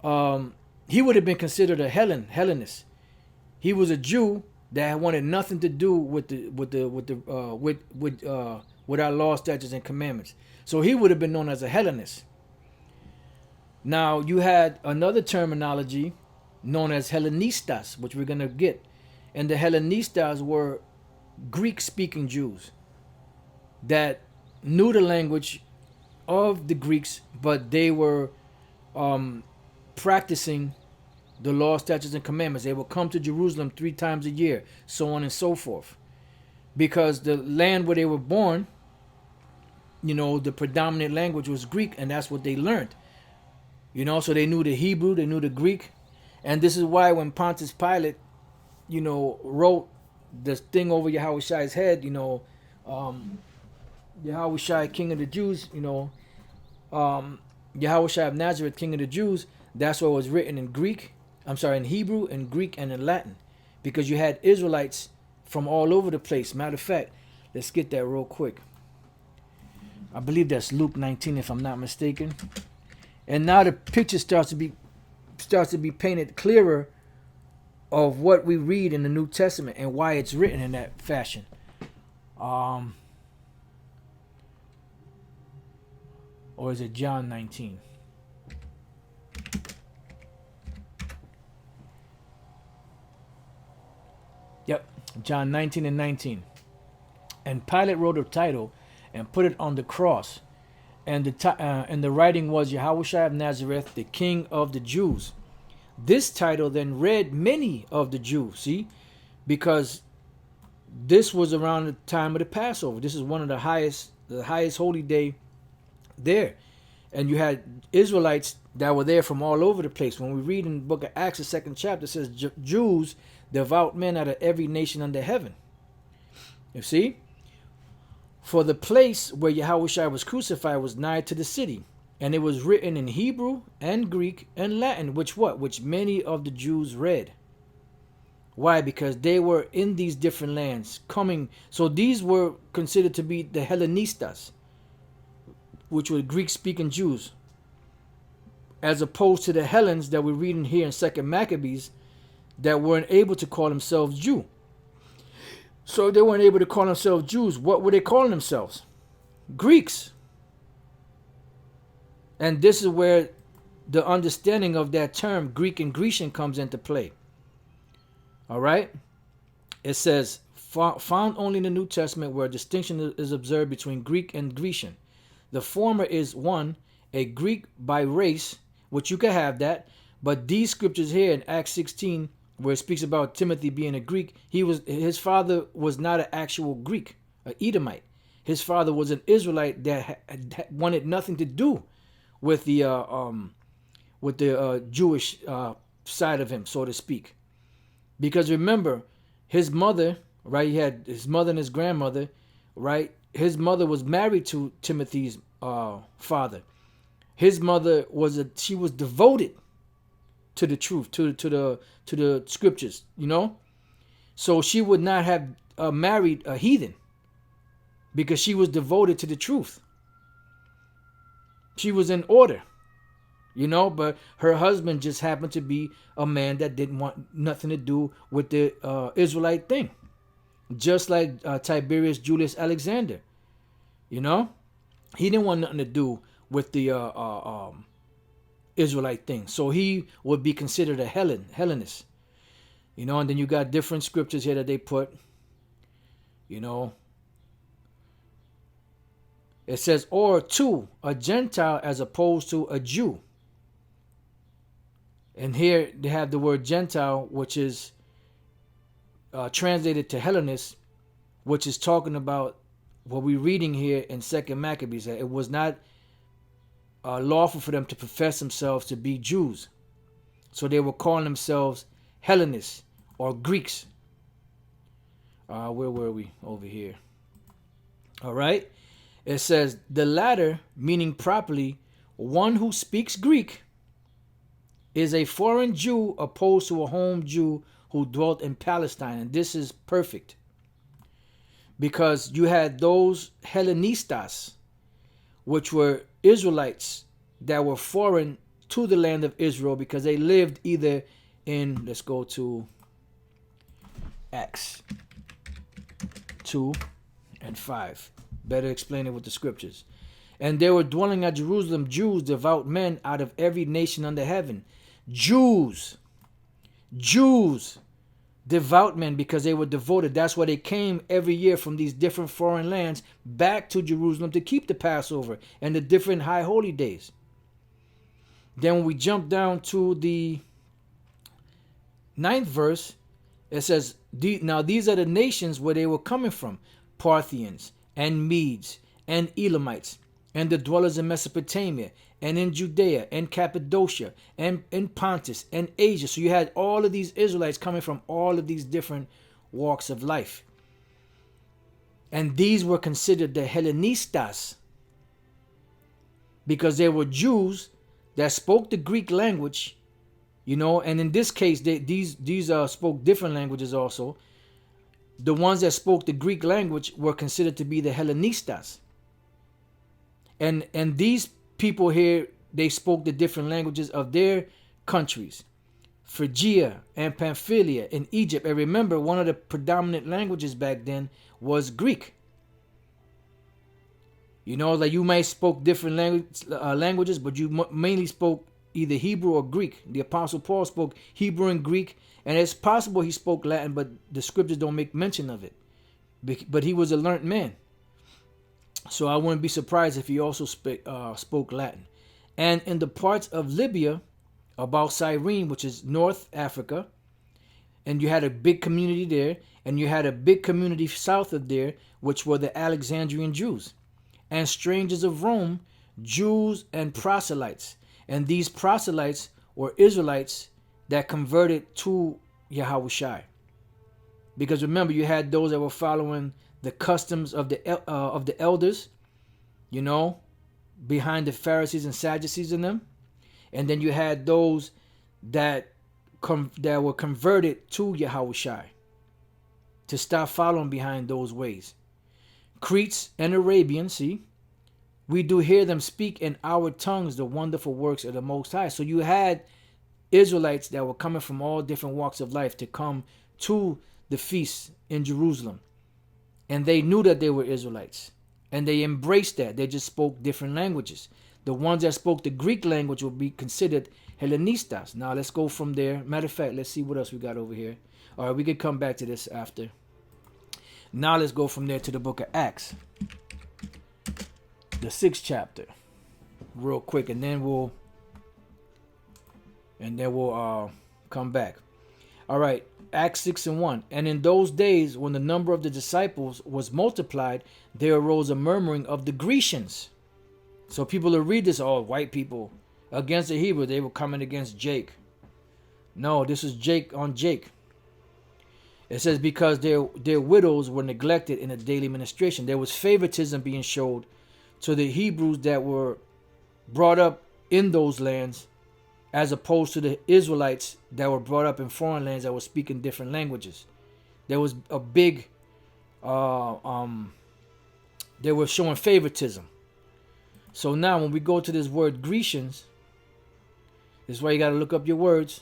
[SPEAKER 1] a Hellenist. He was a Jew that wanted nothing to do with our law, statutes, and commandments. So he would have been known as a Hellenist. Now you had another terminology known as Hellenistas, which we're gonna get, and the Hellenistas were Greek-speaking Jews that knew the language of the Greeks, but they were practicing the law, statutes, and commandments. They would come to Jerusalem 3 times a year, so on and so forth. Because the land where they were born, the predominant language was Greek, and that's what they learned. So they knew the Hebrew, they knew the Greek. And this is why when Pontius Pilate, wrote this thing over Yahweh's head, Yahushua, King of the Jews, Yahushua of Nazareth, King of the Jews, that's what was written in in Hebrew, in Greek, and in Latin. Because you had Israelites from all over the place. Matter of fact, let's get that real quick. I believe that's Luke 19, if I'm not mistaken. And now the picture starts to be painted clearer of what we read in the New Testament and why it's written in that fashion. Or is it John 19? Yep, John 19 and 19. And Pilate wrote a title and put it on the cross. And the writing was Yahushua of Nazareth, the King of the Jews. This title then read many of the Jews, because this was around the time of the Passover. This is one of the highest holy day there. And you had Israelites that were there from all over the place. When we read in the book of Acts, the 2nd chapter, it says Jews, devout men out of every nation under heaven. You see? For the place where Yahushua was crucified was nigh to the city, and it was written in Hebrew and Greek and Latin, which many of the Jews read. Why? Because they were in these different lands coming. So these were considered to be the Hellenistas, which were Greek-speaking Jews, as opposed to the Hellenes that we're reading here in 2nd Maccabees that weren't able to call themselves Jew. So they weren't able to call themselves Jews. What were they calling themselves? Greeks. And this is where the understanding of that term, Greek and Grecian, comes into play. All right? It says, found only in the New Testament where a distinction is observed between Greek and Grecian. The former is one, a Greek by race, which you can have that, but these scriptures here in Acts 16, where it speaks about Timothy being a Greek, his father was not an actual Greek, an Edomite. His father was an Israelite that wanted nothing to do with the Jewish side of him, so to speak. Because remember, his mother, right? He had his mother and his grandmother, right? His mother was married to Timothy's father. His mother was devoted to the truth, to the scriptures, you know. So she would not have married a heathen because she was devoted to the truth. She was in order, you know. But her husband just happened to be a man that didn't want nothing to do with the Israelite thing, just like Tiberius Julius Alexander, you know. He didn't want nothing to do with the Israelite thing. So he would be considered a Hellenist. You know, and then you got different scriptures here that they put, you know. It says, or two, a Gentile as opposed to a Jew. And here they have the word Gentile, which is translated to Hellenist, which is talking about what we're reading here in 2 Maccabees. That it was not lawful for them to profess themselves to be Jews. So they were calling themselves Hellenists or Greeks. Where were we? Over here. All right. It says, the latter, meaning properly, one who speaks Greek, is a foreign Jew opposed to a home Jew who dwelt in Palestine. And this is perfect. Because you had those Hellenistas, which were Israelites that were foreign to the land of Israel because they lived either in, let's go to Acts 2 and 5. Better explain it with the scriptures. And they were dwelling at Jerusalem, Jews, devout men out of every nation under heaven. Jews, devout men, because they were devoted. That's why they came every year from these different foreign lands back to Jerusalem to keep the Passover and the different high holy days. Then when we jump down to the 9th verse, it says, now these are the nations where they were coming from: Parthians and Medes and Elamites and the dwellers in Mesopotamia and in Judea and Cappadocia and in Pontus and Asia. So you had all of these Israelites coming from all of these different walks of life. And these were considered the Hellenistas because they were Jews that spoke the Greek language, you know, and in this case, these spoke different languages also. The ones that spoke the Greek language were considered to be the Hellenistas. And these people here, they spoke the different languages of their countries. Phrygia and Pamphylia in Egypt. And remember, one of the predominant languages back then was Greek. You know, like you might spoke different languages, but you mainly spoke either Hebrew or Greek. The Apostle Paul spoke Hebrew and Greek, and it's possible he spoke Latin, but the scriptures don't make mention of it. But he was a learned man. So I wouldn't be surprised if he also spoke Latin. And in the parts of Libya, about Cyrene, which is North Africa, and you had a big community there, and you had a big community south of there, which were the Alexandrian Jews, and strangers of Rome, Jews and proselytes. And these proselytes were Israelites that converted to Yahushua. Because remember, you had those that were following the customs of the elders, you know, behind the Pharisees and Sadducees in them. And then you had those that were converted to Yahushua, to stop following behind those ways. Cretes and Arabians, see, we do hear them speak in our tongues the wonderful works of the Most High. So you had Israelites that were coming from all different walks of life to come to the feast in Jerusalem. And they knew that they were Israelites. And they embraced that. They just spoke different languages. The ones that spoke the Greek language will be considered Hellenistas. Now let's go from there. Matter of fact, let's see what else we got over here. All right, we can come back to this after. Now let's go from there to the book of Acts, the 6th chapter, real quick, and then we'll come back. All right, Acts 6:1. And in those days, when the number of the disciples was multiplied, there arose a murmuring of the Grecians. So people will read this, oh, white people against the Hebrew, they were coming against Jake. No, this is Jake on Jake. It says because their widows were neglected in the daily ministration. There was favoritism being showed to the Hebrews that were brought up in those lands, as opposed to the Israelites that were brought up in foreign lands that were speaking different languages. There was a big, they were showing favoritism. So now when we go to this word Grecians, this is why you got to look up your words.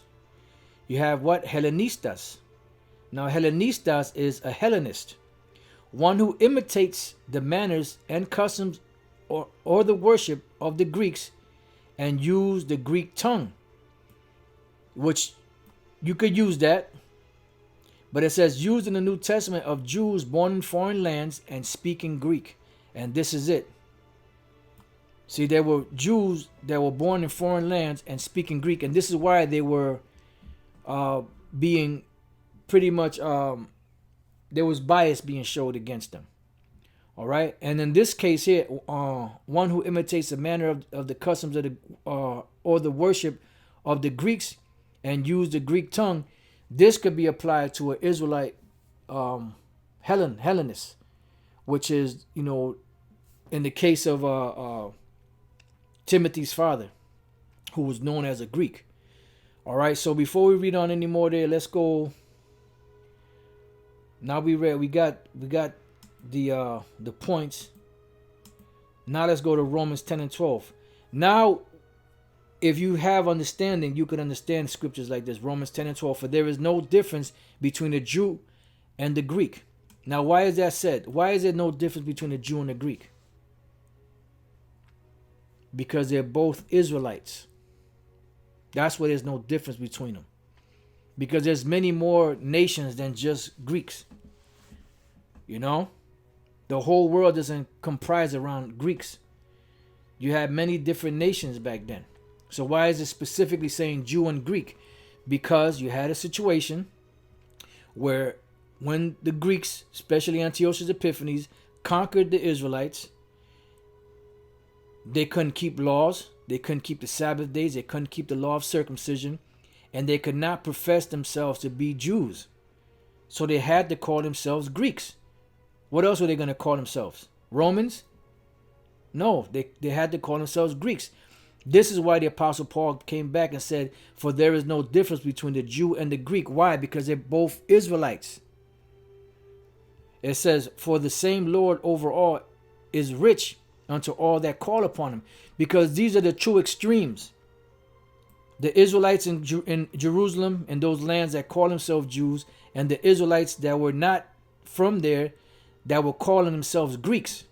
[SPEAKER 1] You have what? Hellenistas. Now Hellenistas is a Hellenist, one who imitates the manners and customs or the worship of the Greeks and use the Greek tongue, which you could use that, but it says used in the New Testament of Jews born in foreign lands and speaking Greek. And this is it. See, there were Jews that were born in foreign lands and speaking Greek, and this is why they were being pretty much, there was bias being showed against them. All right, and in this case here, one who imitates the manner of the customs of the or the worship of the Greeks and use the Greek tongue, this could be applied to an Israelite Hellenist, which is, you know, in the case of Timothy's father, who was known as a Greek. All right, so before we read on any more there, let's go. Now we got the points. Now let's go to Romans 10 and 12. Now, if you have understanding, you can understand scriptures like this. Romans 10 and 12. For there is no difference between the Jew and the Greek. Now, why is that said? Why is there no difference between the Jew and the Greek? Because they're both Israelites. That's why there's no difference between them. Because there's many more nations than just Greeks. You know? The whole world doesn't comprise around Greeks. You had many different nations back then. So why is it specifically saying Jew and Greek? Because you had a situation where when the Greeks, especially Antiochus Epiphanes, conquered the Israelites, they couldn't keep laws. They couldn't keep the Sabbath days. They couldn't keep the law of circumcision. And they could not profess themselves to be Jews. So they had to call themselves Greeks. What else were they going to call themselves? Romans? No, they had to call themselves Greeks. This is why the Apostle Paul came back and said, for there is no difference between the Jew and the Greek. Why? Because they're both Israelites. It says, for the same Lord over all is rich unto all that call upon him. Because these are the two extremes. The Israelites in Jerusalem and those lands that call themselves Jews, and the Israelites that were not from there that were calling themselves Greeks.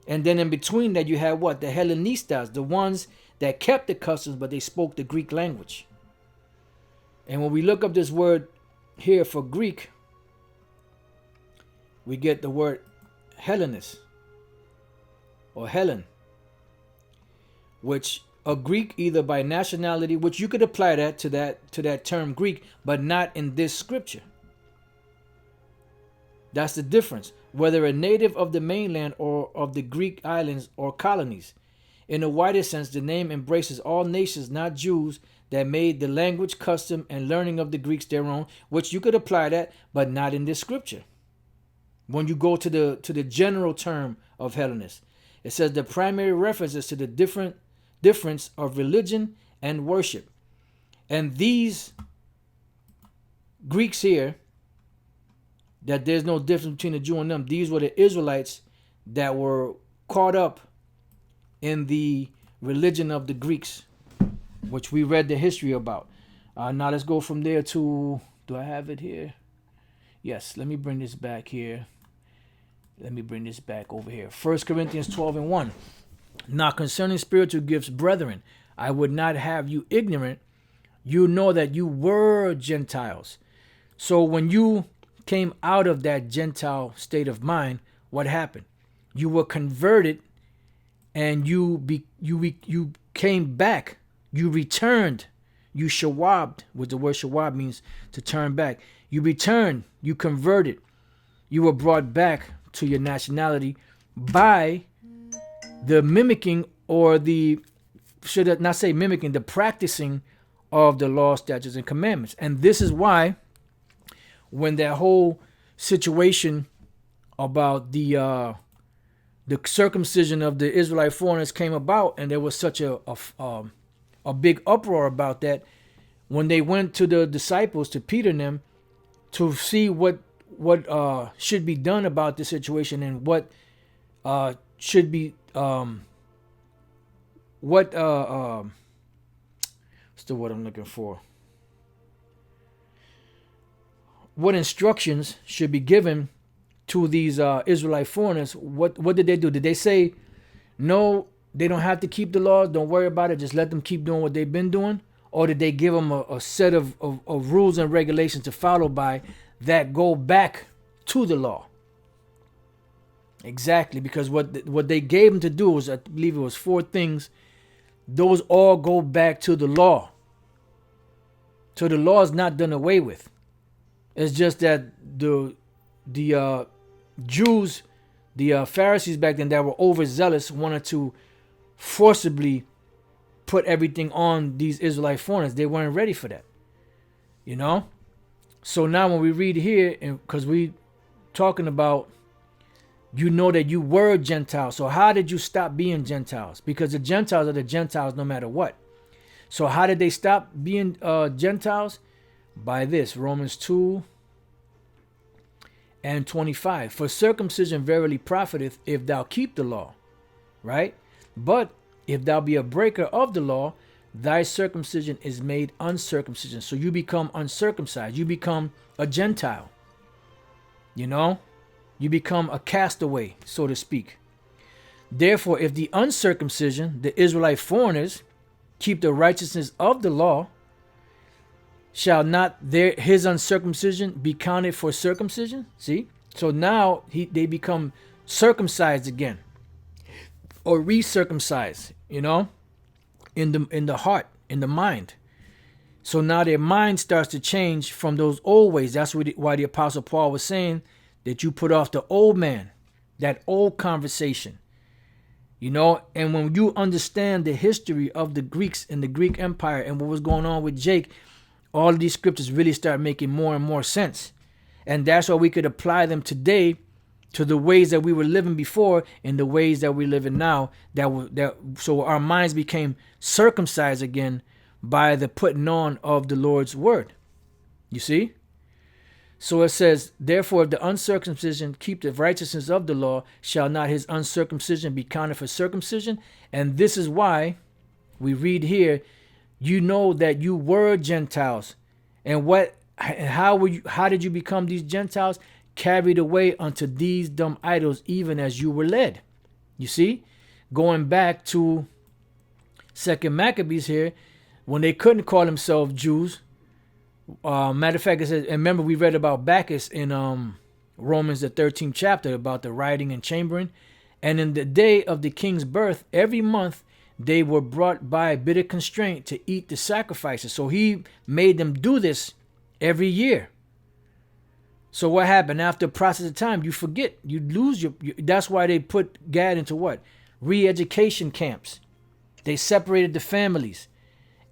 [SPEAKER 1] And then in between that you had what? The Hellenistas, the ones that kept the customs but they spoke the Greek language. And when we look up this word here for Greek, we get the word Hellenist or Hellen, which a Greek either by nationality, which you could apply that to that term Greek, but not in this scripture. That's the difference. Whether a native of the mainland or of the Greek islands or colonies. In a wider sense, the name embraces all nations, not Jews, that made the language, custom, and learning of the Greeks their own, which you could apply that, but not in this scripture. When you go to the general term of Hellenist, it says the primary references to the difference of religion and worship. And these Greeks here, that there's no difference between the Jew and them, these were the Israelites that were caught up in the religion of the Greeks, which we read the history about. Now let's go from there to, do I have it here? Yes, let me bring this back here. Let me bring this back over here. 1 Corinthians 12 and 1. Now concerning spiritual gifts, brethren, I would not have you ignorant. You know that you were Gentiles. So when you came out of that Gentile state of mind, what happened? You were converted, and you came back. You returned. You shawabbed, which the word shawab means to turn back. You returned. You converted. You were brought back to your nationality by the mimicking, or the, should I not say mimicking, the practicing of the law, statutes, and commandments. And this is why when that whole situation about the circumcision of the Israelite foreigners came about, and there was such a big uproar about that, when they went to the disciples, to Peter and them, to see what should be done about this situation, and what should be what's the word I'm looking for? What instructions should be given to these Israelite foreigners? What did they do? Did they say, no, they don't have to keep the laws, don't worry about it, just let them keep doing what they've been doing? Or did they give them a set of rules and regulations to follow by that go back to the law? Exactly, because what they gave them to do was, I believe it was 4 things. Those all go back to the law. So the law is not done away with. It's just that the Jews, the Pharisees back then that were overzealous, wanted to forcibly put everything on these Israelite foreigners. They weren't ready for that, you know. So now when we read here, because we talking about, you know that you were Gentiles. So how did you stop being Gentiles? Because the Gentiles are the Gentiles no matter what. So how did they stop being Gentiles? By this, Romans 2:25. For circumcision verily profiteth, if thou keep the law. Right? But if thou be a breaker of the law, thy circumcision is made uncircumcision. So you become uncircumcised. You become a Gentile. You know? You become a castaway, so to speak. Therefore, if the uncircumcision, the Israelite foreigners, keep the righteousness of the law, shall not his uncircumcision be counted for circumcision? See? So now they become circumcised again, or recircumcised, you know, in the heart, in the mind. So now their mind starts to change from those old ways. That's why the Apostle Paul was saying that you put off the old man, that old conversation, you know. And when you understand the history of the Greeks and the Greek Empire and what was going on with Jake, all of these scriptures really start making more and more sense. And that's why we could apply them today to the ways that we were living before and the ways that we're living now. So our minds became circumcised again by the putting on of the Lord's word. You see? So it says, therefore, if the uncircumcision keep the righteousness of the law, shall not his uncircumcision be counted for circumcision? And this is why we read here, you know that you were Gentiles. And how did you become these Gentiles? Carried away unto these dumb idols, even as you were led. You see? Going back to 2 Maccabees here, when they couldn't call themselves Jews. Matter of fact, it says, and remember we read about Bacchus in Romans the 13th chapter about the rioting and chambering. And in the day of the king's birth, every month they were brought by bitter constraint to eat the sacrifices. So he made them do this every year. So what happened? After a process of time, you forget, you lose your that's why they put Gad into what? Re-education camps. They separated the families.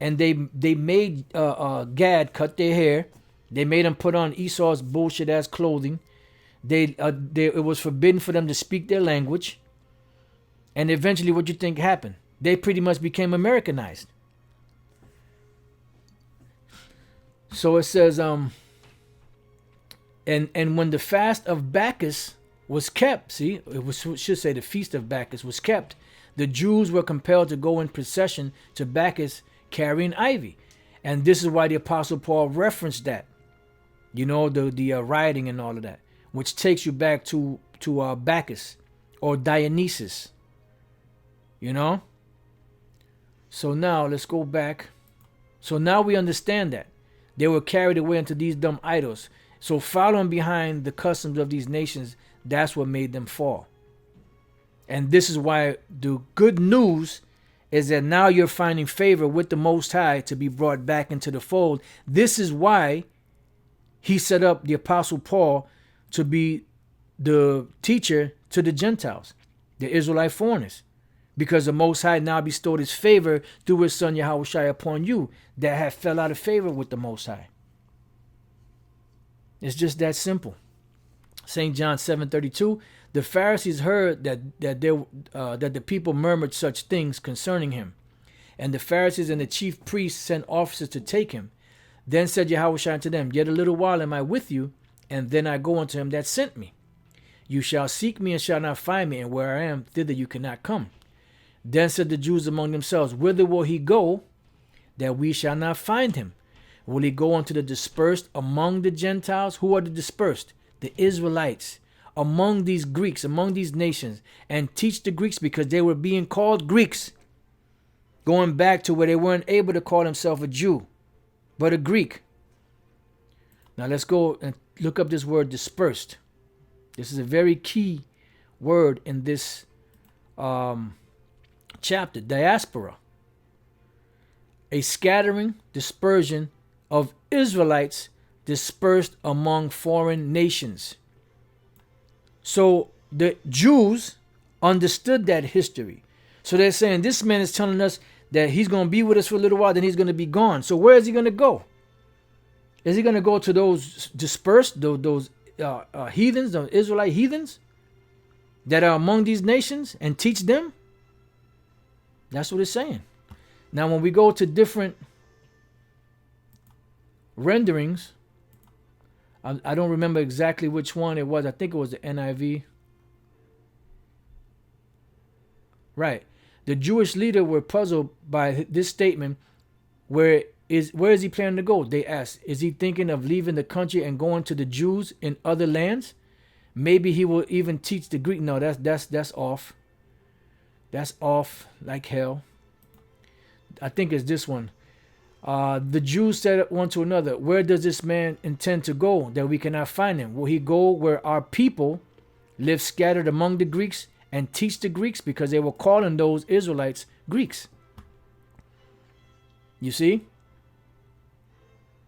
[SPEAKER 1] And they made Gad cut their hair. They made him put on Esau's bullshit ass clothing. It was forbidden for them to speak their language. And eventually, what you think happened? They pretty much became Americanized. So it says, and when the fast of Bacchus was kept, see, should say the feast of Bacchus was kept, the Jews were compelled to go in procession to Bacchus, carrying ivy. And this is why the Apostle Paul referenced that, you know, the rioting and all of that, which takes you back to Bacchus or Dionysus, You know? So now let's go back. So now we understand that they were carried away into these dumb idols. So following behind the customs of these nations, that's what made them fall. And this is why the good news is that now you're finding favor with the Most High to be brought back into the fold. This is why he set up the Apostle Paul to be the teacher to the Gentiles, the Israelite foreigners, because the Most High now bestowed his favor through his son Yahushua upon you that had fell out of favor with the Most High. It's just that simple. St. John 7:32, the Pharisees heard that the people murmured such things concerning him. And the Pharisees and the chief priests sent officers to take him. Then said Yahushua unto them, Yet a little while am I with you, and then I go unto him that sent me. You shall seek me and shall not find me, and where I am, thither you cannot come. Then said the Jews among themselves, Whither will he go, that we shall not find him? Will he go unto the dispersed among the Gentiles? Who are the dispersed? The Israelites. Among these Greeks, among these nations, and teach the Greeks, because they were being called Greeks. Going back to where they weren't able to call themselves a Jew, but a Greek. Now let's go and look up this word dispersed. This is a very key word in this chapter. Diaspora. A scattering, dispersion of Israelites dispersed among foreign nations. So the Jews understood that history. So they're saying, this man is telling us that he's going to be with us for a little while, then he's going to be gone. So where is he going to go? Is he going to go to those dispersed, those heathens, those Israelite heathens that are among these nations, and teach them? That's what it's saying. Now, when we go to different renderings, I don't remember exactly which one it was. I think it was the NIV. Right. The Jewish leader were puzzled by this statement. Where is he planning to go? They asked. Is he thinking of leaving the country and going to the Jews in other lands? Maybe he will even teach the Greek. No, that's off. That's off like hell. I think it's this one. The Jews said one to another, Where does this man intend to go that we cannot find him? Will he go where our people live scattered among the Greeks and teach the Greeks? Because they were calling those Israelites Greeks. You see?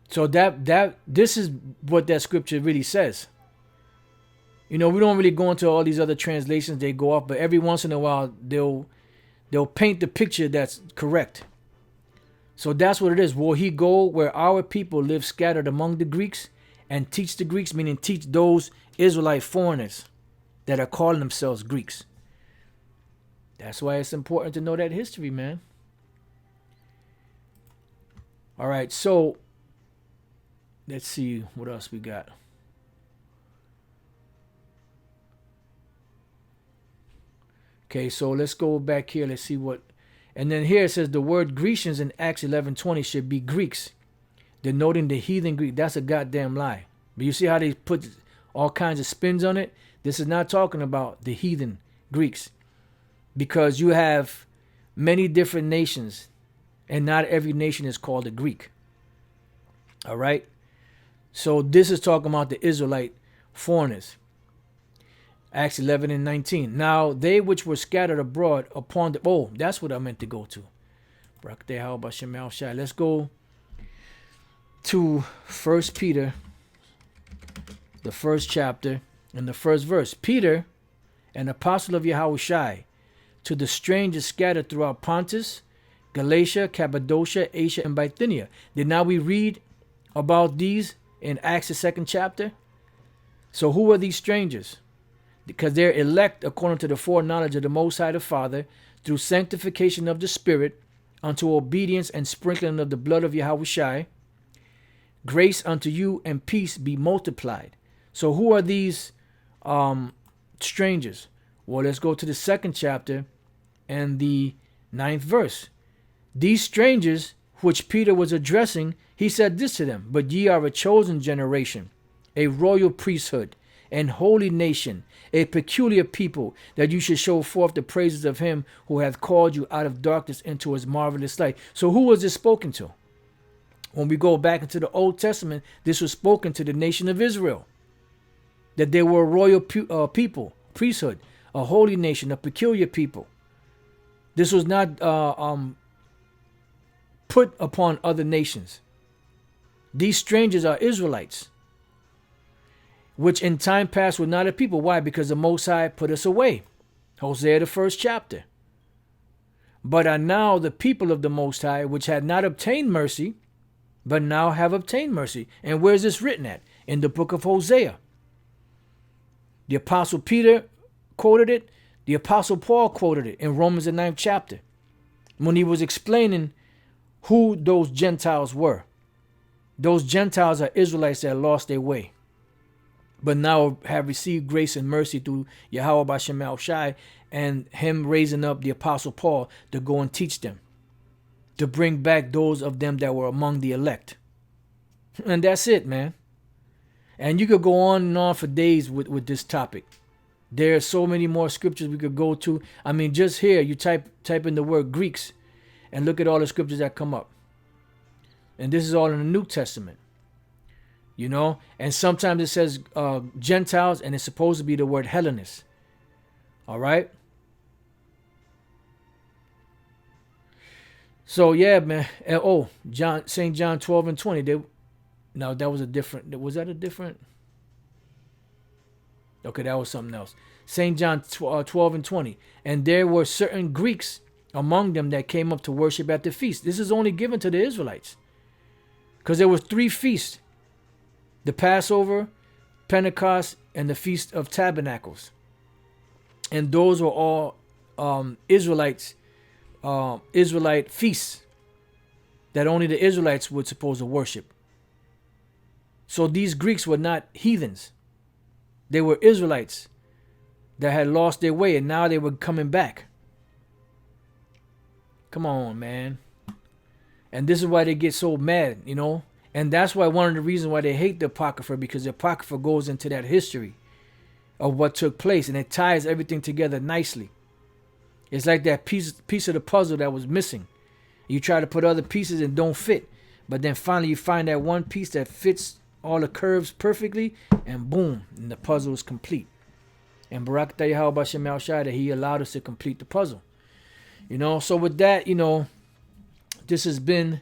[SPEAKER 1] So this is what that scripture really says. You know, we don't really go into all these other translations they go off, but every once in a while they'll paint the picture that's correct. So that's what it is. Will he go where our people live scattered among the Greeks and teach the Greeks, meaning teach those Israelite foreigners that are calling themselves Greeks? That's why it's important to know that history, man. All right, so let's see what else we got. Okay, so let's go back here. Let's see what. And then here it says the word Grecians in Acts 11:20 should be Greeks, denoting the heathen Greek. That's a goddamn lie. But you see how they put all kinds of spins on it? This is not talking about the heathen Greeks, because you have many different nations, and not every nation is called a Greek. All right? So this is talking about the Israelite foreigners. Acts 11:19. Now they which were scattered abroad upon the... Oh, that's what I meant to go to. Let's go to 1 Peter, the first chapter, and the first verse. Peter, an apostle of Yahushua, to the strangers scattered throughout Pontus, Galatia, Cappadocia, Asia, and Bithynia. Did now we read about these in Acts the 2nd chapter? So who are these strangers? Because they're elect according to the foreknowledge of the Most High the Father, through sanctification of the Spirit, unto obedience and sprinkling of the blood of Yahushua. Grace unto you and peace be multiplied. So who are these strangers? Well, let's go to the 2nd chapter and the 9th verse. These strangers which Peter was addressing, he said this to them, But ye are a chosen generation, a royal priesthood, and holy nation, a peculiar people, that you should show forth the praises of him who hath called you out of darkness into his marvelous light. So who was this spoken to? When we go back into the Old Testament, this was spoken to the nation of Israel, that they were a royal people, priesthood, a holy nation, a peculiar people. This was not put upon other nations. These strangers are Israelites, which in time past were not a people. Why? Because the Most High put us away. Hosea, the 1st chapter. But are now the people of the Most High, which had not obtained mercy, but now have obtained mercy. And where is this written at? In the book of Hosea. The Apostle Peter quoted it. The Apostle Paul quoted it in Romans the 9th chapter, when he was explaining who those Gentiles were. Those Gentiles are Israelites that lost their way, but now have received grace and mercy through Yahweh B'Shem El Shai, and him raising up the Apostle Paul to go and teach them, to bring back those of them that were among the elect. And that's it, man. And you could go on and on for days with this topic. There are so many more scriptures we could go to. I mean, just here, you type in the word Greeks and look at all the scriptures that come up. And this is all in the New Testament. You know? And sometimes it says Gentiles, and it's supposed to be the word Hellenes. All right? So, yeah, man. And, St. John 12 and 20. Now, that was a different... Was that a different... Okay, that was something else. St. John 12 and 20. And there were certain Greeks among them that came up to worship at the feast. This is only given to the Israelites, because there were 3 feasts: the Passover, Pentecost, and the Feast of Tabernacles. And those were all Israelite feasts that only the Israelites were supposed to worship. So these Greeks were not heathens. They were Israelites that had lost their way, and now they were coming back. Come on, man. And this is why they get so mad, you know. And that's why one of the reasons why they hate the Apocrypha, because the Apocrypha goes into that history of what took place, and it ties everything together nicely. It's like that piece of the puzzle that was missing. You try to put other pieces and don't fit, but then finally you find that one piece that fits all the curves perfectly, and boom, and the puzzle is complete. And Barak Yahweh B'Shem El Shai, that he allowed us to complete the puzzle. You know, so with that, you know, this has been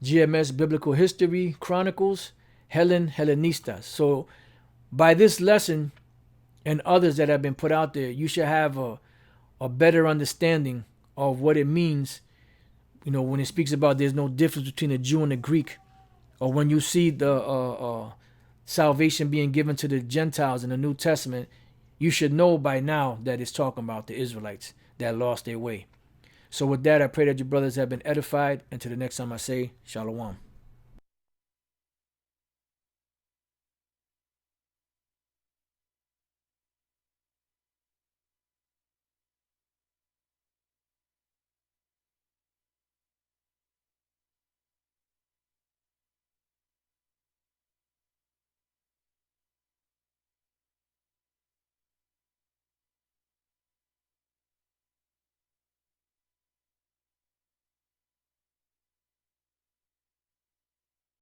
[SPEAKER 1] GMS Biblical History Chronicles, Hellenistas. So by this lesson and others that have been put out there, you should have a better understanding of what it means, you know, when it speaks about there's no difference between a Jew and a Greek, or when you see the salvation being given to the Gentiles in the New Testament, you should know by now that it's talking about the Israelites that lost their way. So with that, I pray that your brothers have been edified. Until the next time I say, Shalom.